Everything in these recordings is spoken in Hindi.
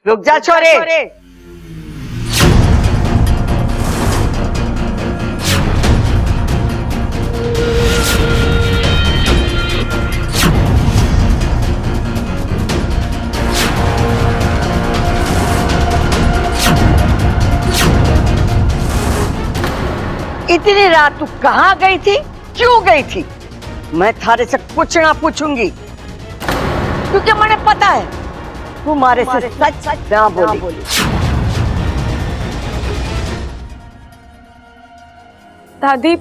रुक जा छोरे। इतनी रात तू कहाँ गई थी, क्यों गई थी? मैं थारे से कुछ ना पूछूंगी, क्योंकि मुझे पता है तुम्हारे से सच ना बोली। दादी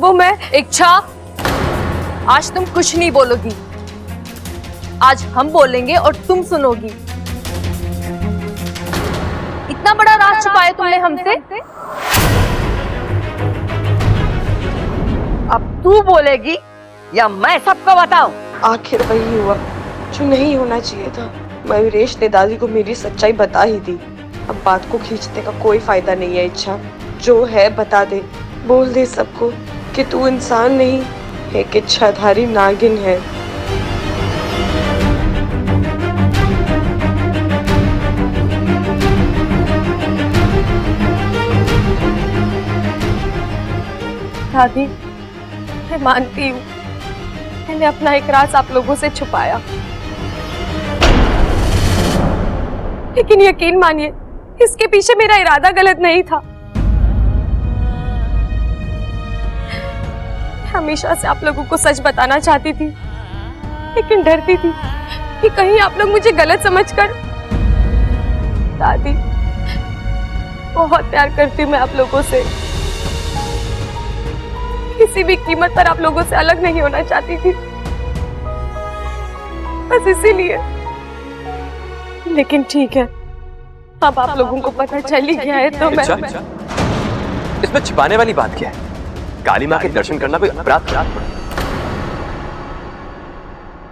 वो मैं इच्छा, आज तुम कुछ नहीं बोलोगी। आज हम बोलेंगे और तुम सुनोगी। इतना बड़ा राज छुपाया तुमने हमसे। अब तू बोलेगी या मैं सबको बताऊं? आखिर वही हुआ जो नहीं होना चाहिए था। मयूरेश ने दादी को मेरी सच्चाई बता ही दी। अब बात को खींचने का कोई फायदा नहीं है। इच्छा, जो है बता दे, बोल दे सबको कि तू इंसान नहीं, एक इच्छाधारी नागिन है। दादी, मैं मानती हूँ मैंने अपना एक राज आप लोगों से छुपाया, लेकिन यकीन मानिए इसके पीछे मेरा इरादा गलत नहीं था। मैं हमेशा से आप लोगों को सच बताना चाहती थी, लेकिन डरती थी कि कहीं आप लोग मुझे गलत समझकर। दादी, बहुत प्यार करती हूँ मैं आप लोगों से, किसी भी कीमत पर आप लोगों से अलग नहीं होना चाहती थी, बस इसीलिए। लेकिन ठीक है, अब आप लोगों को पता चल ही गया है तो मैं। इसमें छिपाने वाली बात क्या है? काली माँ के दर्शन करना कोई अपराध थोड़ा।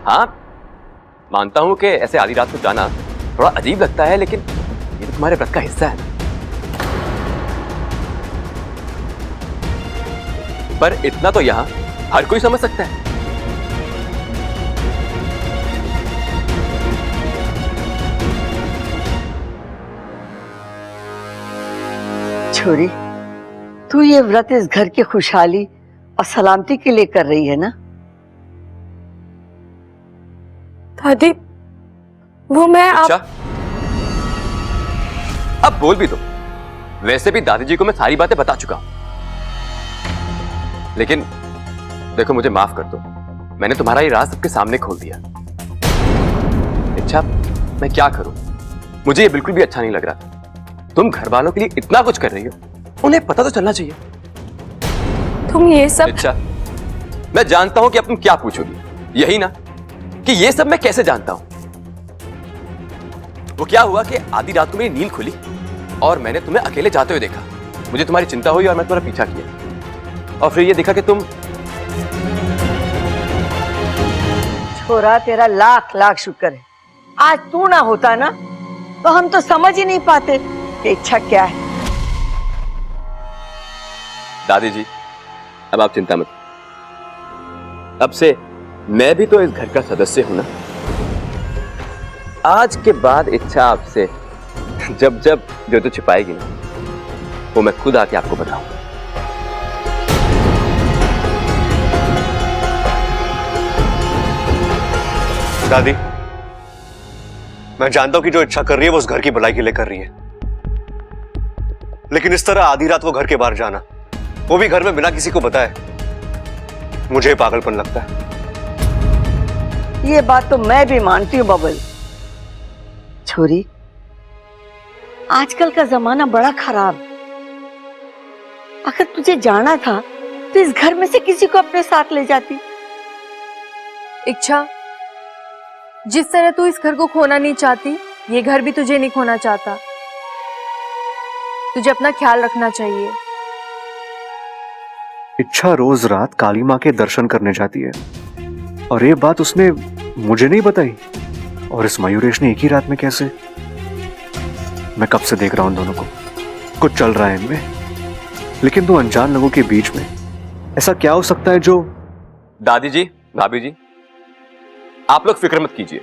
हाँ, मानता हूं कि ऐसे आधी रात को जाना थोड़ा अजीब लगता है, लेकिन ये तो तुम्हारे व्रत का हिस्सा है। पर इतना तो यहाँ हर कोई समझ सकता है। छोरी, तू ये व्रत इस घर की खुशहाली और सलामती के लिए कर रही है ना? दादी, वो मैं अच्छा, अब बोल भी दो। वैसे भी दादी जी को मैं सारी बातें बता चुका हूं, लेकिन देखो मुझे माफ कर दो, मैंने तुम्हारा ये राज सबके सामने खोल दिया। अच्छा, मैं क्या करूं? मुझे ये बिल्कुल भी अच्छा नहीं लग रहा था। तुम घर वालों के लिए इतना कुछ कर रही हो, उन्हें पता तो चलना चाहिए। तुम ये सब। अच्छा, मैं जानता हूं कि अब तुम क्या पूछोगी, यही ना कि ये सब मैं कैसे जानता हूं। वो क्या हुआ कि आधी रात को मेरी नींद खुली और मैंने तुम्हें अकेले जाते हुए देखा। मुझे तुम्हारी चिंता हुई और मैं तुम्हारा पीछा किया, और फिर ये देखा कि तुम। छोरा, तेरा लाख लाख शुक्र है आज तू ना होता ना तो हम तो समझ ही नहीं पाते कि इच्छा क्या है। दादी जी, अब आप चिंता मत, अब से मैं भी तो इस घर का सदस्य हूं ना। आज के बाद इच्छा आपसे जब जब जो छिपाएगी ना, वो मैं खुद आके आपको बताऊंगा। दादी, मैं जानता हूं कि जो इच्छा कर रही है वो उस घर की भलाई के लिए कर रही है, लेकिन इस तरह आधी रात को घर के बाहर जाना, वो भी घर में बिना किसी को बताए, मुझे पागलपन लगता है। ये बात तो मैं भी मानती हूँ बबल। छोरी, आजकल का जमाना बड़ा खराब। अगर तुझे जाना था तो इस घर में से किसी को अपने साथ ले जाती। इच्छा, जिस तरह तू इस घर को खोना नहीं चाहती, ये घर भी तुझे नहीं खोना चाहता। तुझे अपना ख्याल रखना चाहिए। इच्छा रोज रात काली माँ के दर्शन करने जाती है, और ये बात उसने मुझे नहीं बताई। और इस मयूरेश ने एक ही रात में कैसे? मैं कब से देख रहा हूं इन दोनों को, कुछ चल रहा है इनमें। लेकिन दो अनजान लोगों के बीच में ऐसा क्या हो सकता है जो। दादी जी, भाभी जी, आप लोग फिक्र मत कीजिए।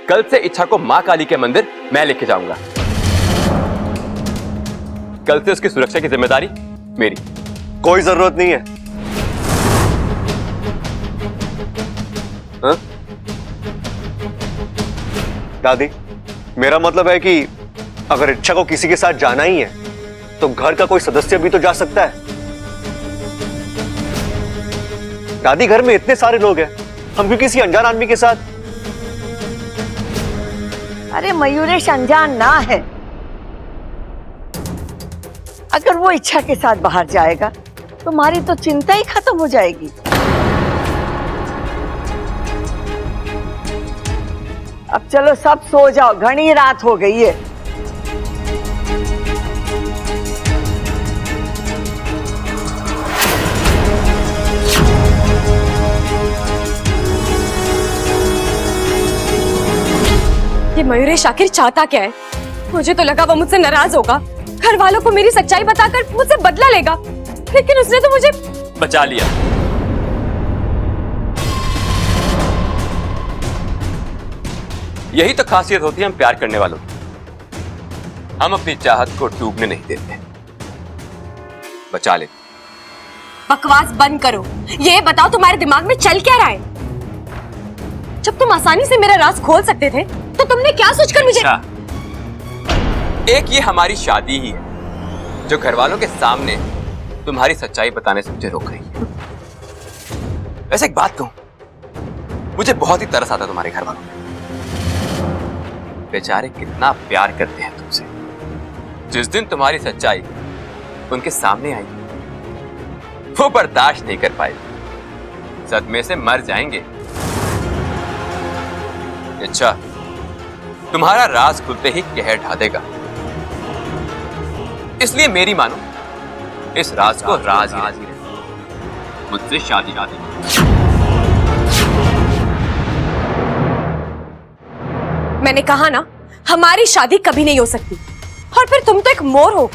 कल से इच्छा को मां काली के मंदिर मैं लेके जाऊंगा। कल से उसकी सुरक्षा की जिम्मेदारी मेरी। कोई जरूरत नहीं है। हाँ? दादी, मेरा मतलब है कि अगर इच्छा को किसी के साथ जाना ही है तो घर का कोई सदस्य भी तो जा सकता है। दादी, घर में इतने सारे लोग हैं, हम क्यों किसी अनजान आदमी के साथ? अरे मयूरेश अनजान ना है। अगर वो इच्छा के साथ बाहर जाएगा तो तुम्हारी तो चिंता ही खत्म हो जाएगी। अब चलो सब सो जाओ, घनी रात हो गई है। ये मयूरेश आखिर चाहता क्या है? मुझे तो लगा वो मुझसे नाराज होगा, घर वालों को मेरी सच्चाई बताकर मुझसे बदला लेगा, लेकिन उसने तो मुझे बचा लिया। यही तो खासियत होती है हम प्यार करने वालों की। हम अपनी चाहत को डूबने नहीं देते, बचा लेते। बकवास बंद करो। ये बताओ तुम्हारे दिमाग में चल क्या रहा है? जब तुम आसानी से मेरा राज खोल सकते थे तो तुमने क्या सोचकर मुझे? अच्छा, एक ये हमारी शादी ही है जो घर वालों के सामने तुम्हारी सच्चाई बताने से मुझे रोक रही है। वैसे एक बात कहूं, मुझे बहुत ही तरस आता तुम्हारे घर वालों पे। बेचारे कितना प्यार करते हैं तुमसे। जिस दिन तुम्हारी सच्चाई उनके सामने आई वो बर्दाश्त नहीं कर पाए, सदमे से मर जाएंगे। अच्छा, तुम्हारा राज खुलते ही कहर ढा देगा, इसलिए मेरी मानो, इस राज को राज ही रहे। मुझसे शादी। मैंने कहा ना, हमारी शादी कभी नहीं हो सकती। और फिर तुम तो एक मोर हो।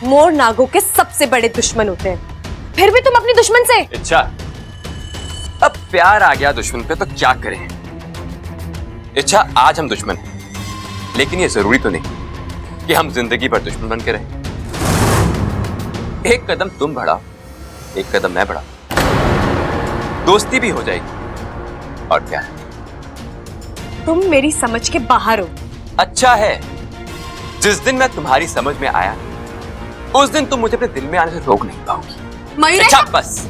मोर नागों के सबसे बड़े दुश्मन होते हैं, फिर भी तुम अपने दुश्मन से। अच्छा, अब प्यार आ गया दुश्मन पे तो क्या करें? अच्छा, आज हम दुश्मन हैं, लेकिन ये जरूरी तो नहीं कि हम जिंदगी भर दुश्मन बन के रहें। एक कदम तुम बढ़ाओ, एक कदम मैं बढ़ाऊं, दोस्ती भी हो जाएगी। और क्या है? तुम मेरी समझ के बाहर हो। अच्छा है, जिस दिन मैं तुम्हारी समझ में आया उस दिन तुम मुझे अपने दिल में आने से रोक नहीं पाओगी। मयूरेश, अच्छा बस,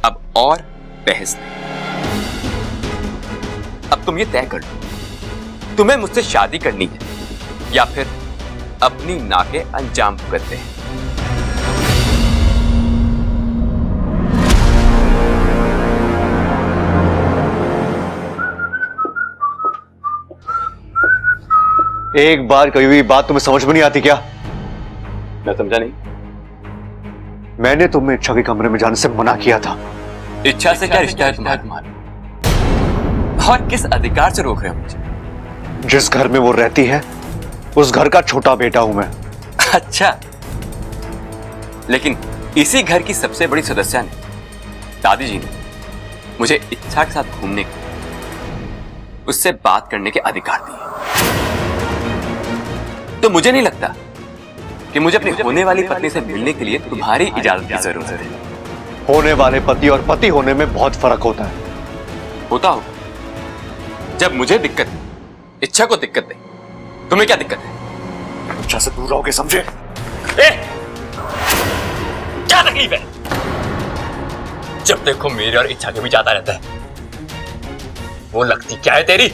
अब और बहस नहीं। अब तुम ये तय कर लो, तुम्हें मुझसे शादी करनी है या फिर अपनी नाके अंजाम भुगतते हैं। एक बार कही हुई बात तुम्हें समझ में नहीं आती क्या? मैं समझा नहीं। मैंने तुम्हें इच्छा के कमरे में जाने से मना किया था। इच्छा से क्या रिश्ता है तुम्हारा? और किस अधिकार से रोक रहे हो मुझे? जिस घर में वो रहती है उस घर का छोटा बेटा हूं मैं। अच्छा, लेकिन इसी घर की सबसे बड़ी सदस्य ने, दादी जी ने, मुझे इच्छा के साथ घूमने के, उससे बात करने के अधिकार दिए। तो मुझे नहीं लगता कि मुझे अपनी होने वाली पत्नी से मिलने के लिए तुम्हारी इजाजत की जरूरत है। होने वाले पति और पति होने में बहुत फर्क होता है। होता हो? जब मुझे दिक्कत है, इच्छा को दिक्कत नहीं, तुम्हें क्या दिक्कत है? इच्छा से दूर रहोगे, समझे? क्या तकलीफ है? जब देखो मेरी और इच्छा के बीच आता रहता है। वो लगती क्या है तेरी?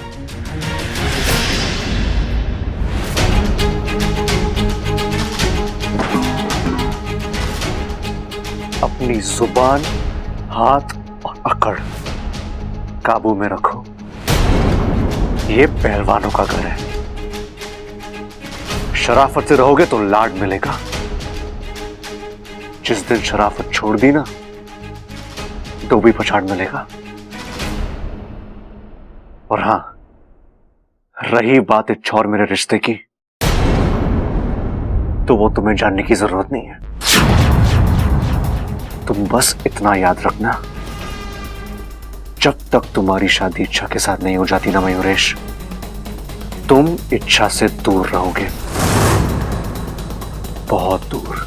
अपनी जुबान, हाथ और अकड़ काबू में रखो। ये पहलवानों का घर है। शराफत से रहोगे तो लाड मिलेगा। जिस दिन शराफत छोड़ दी ना, धोबी पछाड़ मिलेगा। और हां, रही बात इच्छा और मेरे रिश्ते की, तो वो तुम्हें जानने की जरूरत नहीं है। तुम बस इतना याद रखना, जब तक तुम्हारी शादी इच्छा के साथ नहीं हो जाती ना मयूरेश, तुम इच्छा से दूर रहोगे, बहुत दूर।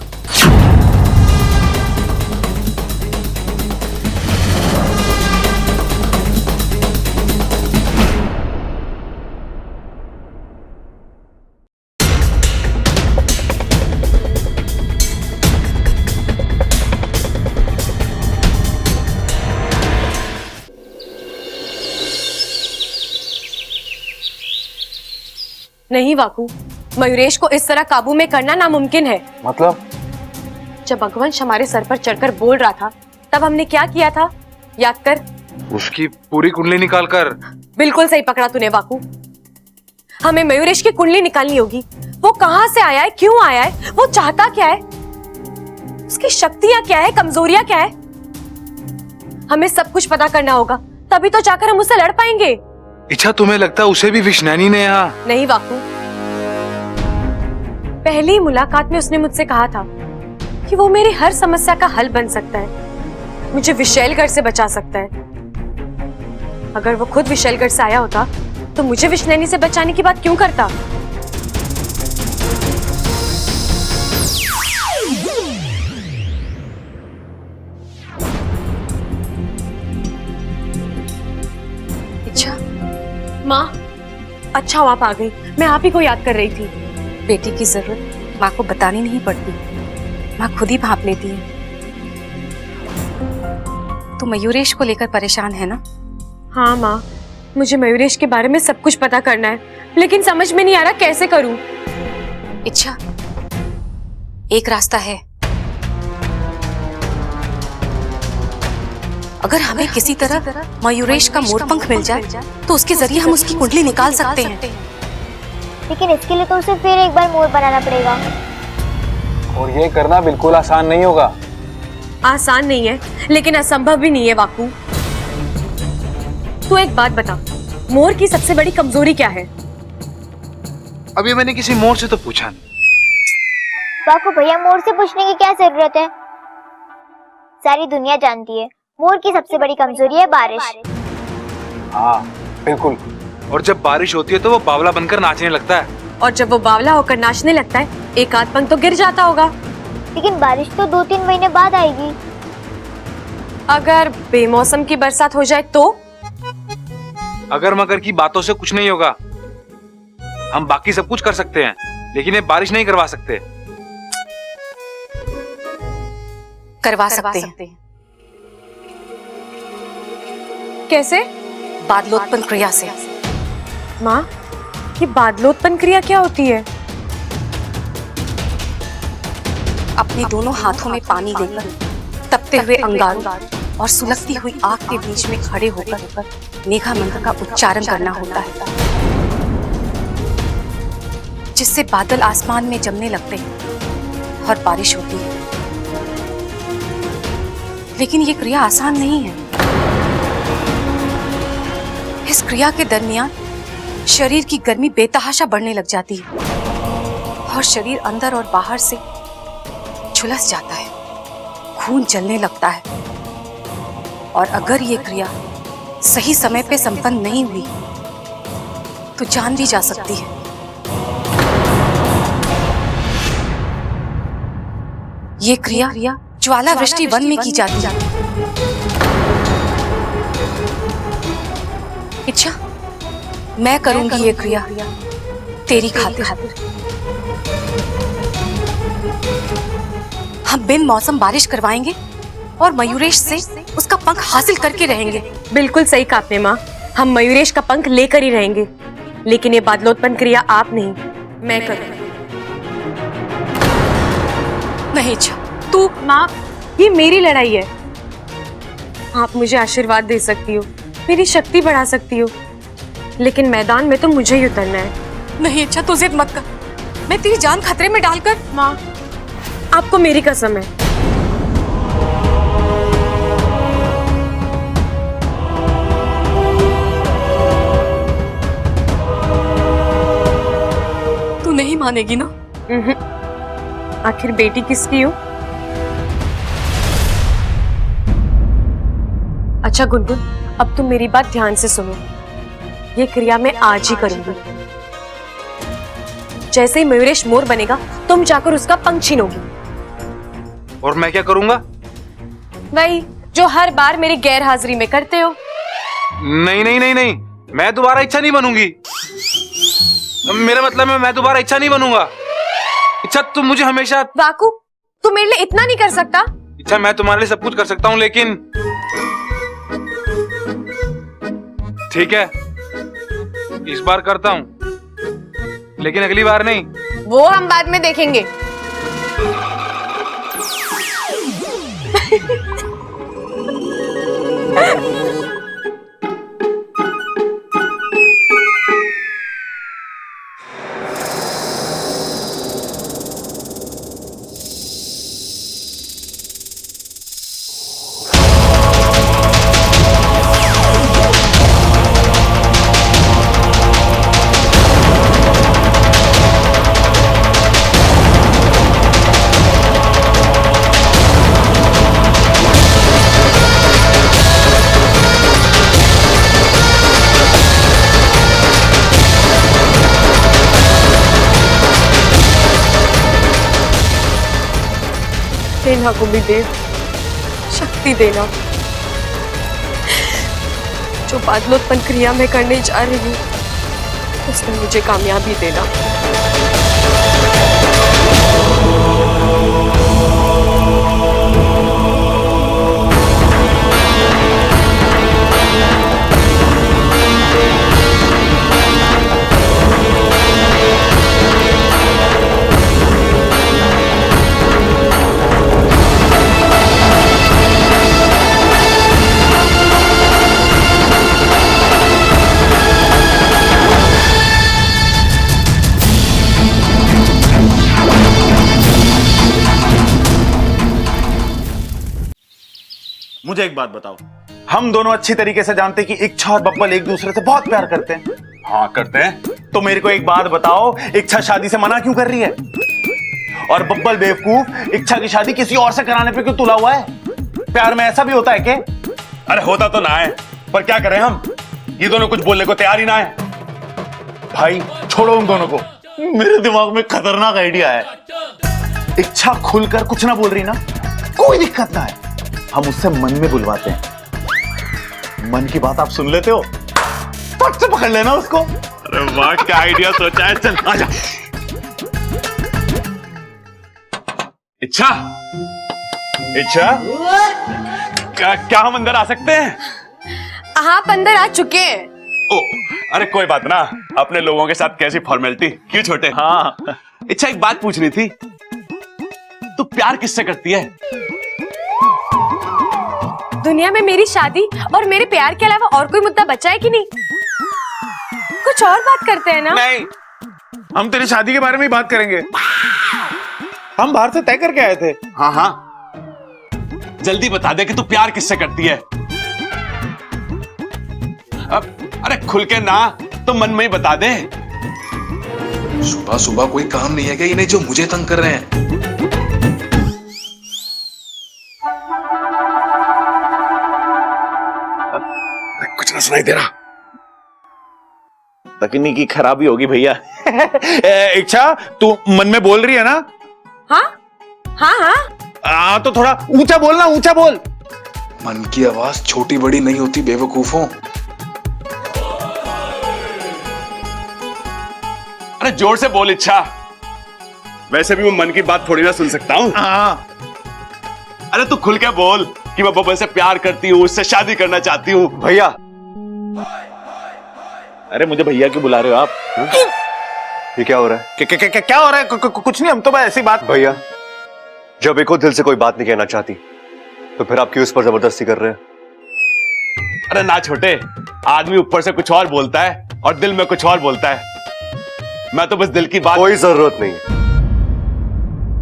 नहीं वाकू, मयूरेश को इस तरह काबू में करना नामुमकिन है। मतलब? जब रघुवंश हमारे सर पर चढ़कर बोल रहा था तब हमने क्या किया था, याद कर। उसकी पूरी कुंडली निकाल कर। बिल्कुल सही पकड़ा तूने वाकू। हमें मयूरेश की कुंडली निकालनी होगी। वो कहां से आया है, क्यों आया है, वो चाहता क्या है, उसकी शक्तियां क्या है, कमजोरियां क्या है, हमें सब कुछ पता करना होगा, तभी तो जाकर हम उससे लड़ पाएंगे। इच्छा, तुम्हें लगता है उसे भी विष्णैनी ने यहाँ? नहीं वाकू, पहली मुलाकात में उसने मुझसे कहा था कि वो मेरी हर समस्या का हल बन सकता है, मुझे विशैलगढ़ से बचा सकता है। अगर वो खुद विशैलगढ़ से आया होता तो मुझे विष्णैनी से बचाने की बात क्यों करता? अच्छा माँ, अच्छा हुआ आप आ गई, मैं आप ही को याद कर रही थी। बेटी की जरूरत माँ को बतानी नहीं पड़ती, माँ खुद ही भाप लेती है। तो मयूरेश को लेकर परेशान है ना? हाँ माँ, मुझे मयूरेश के बारे में सब कुछ पता करना है, लेकिन समझ में नहीं आ रहा कैसे करूं। इच्छा, एक रास्ता है। अगर हमें किसी तरह मयूरेश का मोरपंख मिल जाए तो उसके जरिए हम उसकी कुंडली निकाल सकते हैं। लेकिन इसके लिए तो उसे फिर एक बार मोर बनाना पड़ेगा, और ये करना बिल्कुल आसान नहीं होगा। आसान नहीं है, लेकिन असंभव भी नहीं है वाकू। तू एक बात बता, मोर की सबसे बड़ी कमजोरी क्या है? अभी मैंने किसी मोर से तो पूछा नहीं। बाकू भैया, मोर से पूछने की क्या जरूरत है, सारी दुनिया जानती है मोर की सबसे बड़ी कमजोरी है बारिश। हाँ बिल्कुल, और जब बारिश होती है तो वो बावला बनकर नाचने लगता है। और जब वो बावला होकर नाचने लगता है, एक आध पंख तो गिर जाता होगा। लेकिन बारिश तो 2-3 महीने बाद आएगी। अगर बेमौसम की बरसात हो जाए तो? अगर मगर की बातों से कुछ नहीं होगा। हम बाकी सब कुछ कर सकते हैं, लेकिन ये बारिश नहीं करवा सकते। करवा सकते हैं। कैसे? बादलोत्पन्न क्रिया से। माँ, ये बादलोत्पन्न क्रिया क्या होती है? अपने दोनों हाथों में पानी लेकर तपते हुए अंगारों और सुलगती हुई आग के बीच में खड़े होकर मेघा मंत्र का उच्चारण करना होता है, जिससे बादल आसमान में जमने लगते हैं और बारिश होती है। लेकिन ये क्रिया आसान नहीं है। इस क्रिया के दरमियान शरीर की गर्मी बेतहाशा बढ़ने लग जाती है और शरीर अंदर और बाहर से झुलस जाता है, खून जलने लगता है। और अगर ये क्रिया सही समय पे संपन्न नहीं हुई तो जान भी जा सकती है। ये क्रिया ज्वाला वृष्टि वन में की जाती है। इच्छा, मैं करूंगी ये क्रिया तेरी खातिर। हम बिन मौसम बारिश करवाएंगे और मयूरेश से उसका पंख हासिल करके रहेंगे। बिल्कुल सही कहा आपने माँ, हम मयूरेश का पंख लेकर ही रहेंगे, लेकिन ये बादलोत्पन्न क्रिया आप नहीं, मैं करूंगी। नहीं इच्छा, तू माँ, ये मेरी लड़ाई है। आप मुझे आशीर्वाद दे सकती हो, मेरी शक्ति बढ़ा सकती हो, लेकिन मैदान में तो मुझे ही उतरना है। नहीं इच्छा, तू जिद मत कर, मैं तेरी जान खतरे में डालकर। माँ, आपको मेरी कसम है। तू नहीं मानेगी ना? आखिर बेटी किसकी हो? अच्छा गुनगुन, अब तुम मेरी बात ध्यान से सुनो। ये क्रिया मैं आज ही करूंगी, जैसे ही मयूरेश मोर बनेगा तुम जाकर उसका पंख छीनोगी। और मैं क्या करूंगा? वही जो हर बार मेरी गैर हाजिरी में करते हो। नहीं नहीं नहीं नहीं, मैं दोबारा इच्छा नहीं बनूंगी। मेरा मतलब है मैं दोबारा इच्छा नहीं बनूंगा। इच्छा तुम मुझे हमेशा। वाकू, तू मेरे लिए इतना नहीं कर सकता? इच्छा मैं तुम्हारे लिए सब कुछ कर सकता हूँ, लेकिन ठीक है इस बार करता हूँ, लेकिन अगली बार नहीं। वो हम बाद में देखेंगे। देना कुंभीदेव, शक्ति देना। जो बादलोत्पन्न क्रिया मैं करने जा रही हूँ उसमें मुझे कामयाबी देना। मुझे एक बात बताओ, हम दोनों अच्छी तरीके से जानते हैं कि इच्छा और बब्बल एक दूसरे से बहुत प्यार करते हैं। हाँ करते हैं। तो मेरे को एक बात बताओ, इच्छा शादी से मना क्यों कर रही है? और बब्बल बेवकूफ इच्छा की शादी किसी और से कराने पे क्यों तुला हुआ है? प्यार में ऐसा भी होता है क्या? अरे होता तो ना है, पर क्या करें हम, ये दोनों कुछ बोलने को तैयार ही ना है। भाई छोड़ो उन दोनों को, मेरे दिमाग में खतरनाक आइडिया है। इच्छा खुलकर कुछ ना बोल रही ना, कोई दिक्कत ना है, हम उससे मन में बुलवाते हैं। मन की बात आप सुन लेते हो, फट से पकड़ लेना उसको। अरे वाह क्या आइडिया सोचा है, चल आजा। इच्छा, इच्छा क्या हम अंदर आ सकते हैं? आप अंदर आ चुके हैं। ओ, अरे कोई बात ना, अपने लोगों के साथ कैसी फॉर्मेलिटी, क्यों छोटे। हाँ इच्छा एक बात पूछनी थी, तू प्यार किससे करती है? दुनिया में मेरी शादी और मेरे प्यार के अलावा और कोई मुद्दा बचा है कि नहीं? कुछ और बात करते हैं ना? नहीं, हम तेरी शादी के बारे में ही बात करेंगे। हम बाहर से तय करके आए थे। हाँ हाँ, जल्दी बता दे कि तू प्यार किससे करती है। अब अरे खुल के ना, तो मन में ही बता दे। सुबह सुबह कोई काम नहीं है क्या इन्हें जो मुझे तंग कर रहे हैं? कुछ ना सुनाई दे रहा, तकनीकी खराबी होगी भैया। इच्छा तू मन में बोल रही है ना? हाँ हाँ हाँ। तो थोड़ा ऊंचा बोलना, ऊंचा बोल। मन की आवाज छोटी बड़ी नहीं होती बेवकूफों। अरे जोर से बोल इच्छा, वैसे भी मैं मन की बात थोड़ी ना सुन सकता हूँ। अरे तू खुल के बोल कि मैं बब्बल से प्यार करती हूँ, उससे शादी करना चाहती हूँ। भैया, अरे मुझे भैया क्यों बुला रहे हो आप? ये क्या हो रहा है? क्या हो रहा है? कुछ नहीं, हम तो बस ऐसी बात। भैया, जब एक दिल से कोई बात नहीं कहना चाहती तो फिर आप क्यों इस पर जबरदस्ती कर रहे हैं? अरे ना छोटे, आदमी ऊपर से कुछ और बोलता है और दिल में कुछ और बोलता है। मैं तो बस दिल की बात। कोई जरूरत नहीं है,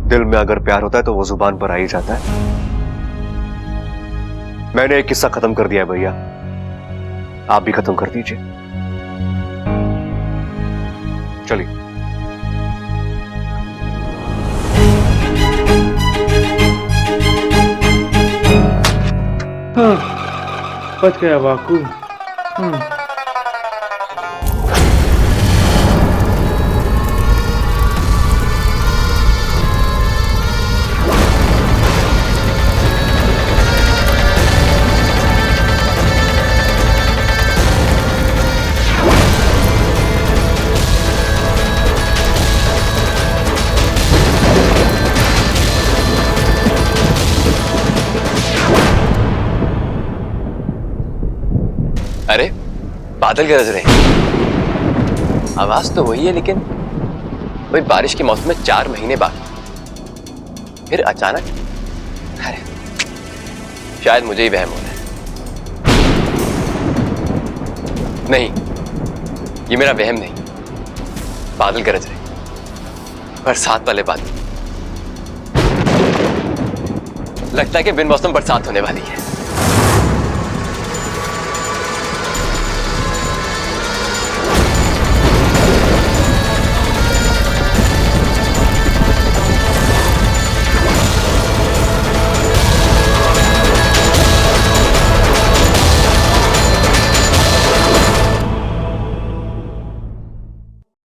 दिल में अगर प्यार होता है तो वो जुबान पर आ ही जाता है। मैंने एक किस्सा खत्म कर दिया है भैया, आप भी खत्म कर दीजिए। चलिए। बच गया वाकू। बादल गरज रहे। आवाज तो वही है, लेकिन वही बारिश के मौसम में 4 महीने बाकी, फिर अचानक। अरे शायद मुझे ही वहम हो रहा है। नहीं, ये मेरा वहम नहीं, बादल गरज रहे, बरसात वाले बादल। लगता है कि बिन मौसम बरसात होने वाली है।